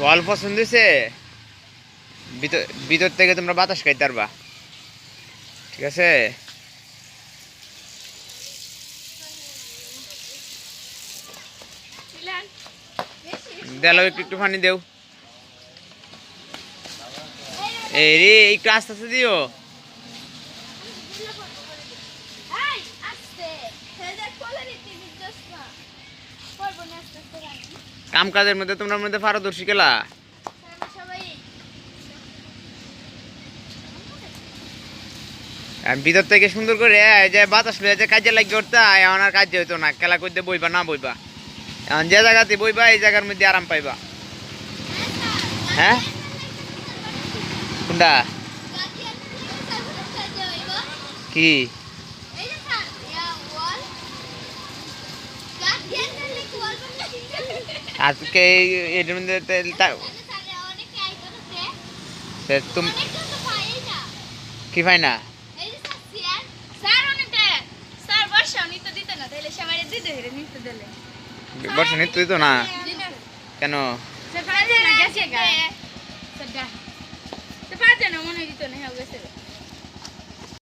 ওয়াল পছন্দ হয়েছে? ভিতর থেকে তোমরা বাতাস খাইতে পারবা, ঠিক আছে? দেলো একটু পানি দেও। এই রে একটু আস্তে আস্তে দিও। কাম কাজের মধ্যে তোমরা মধ্যে পারদর্শী কেলা। ভিতর থেকে সুন্দর করে যে বাতাস লয়ে যে কাজে লাগি করতে এখন আর কাজে হইতো না, খেলা করতে বইবা না বইবা, এখন যে জায়গাতে বইবা এই জায়গার মধ্যে আরাম পাইবা। হ্যাঁ কোনটা কি আজকে এটার মধ্যে তুমি কি পাই না? বর্ষা নিতে দিত না কেন? মনে দিত না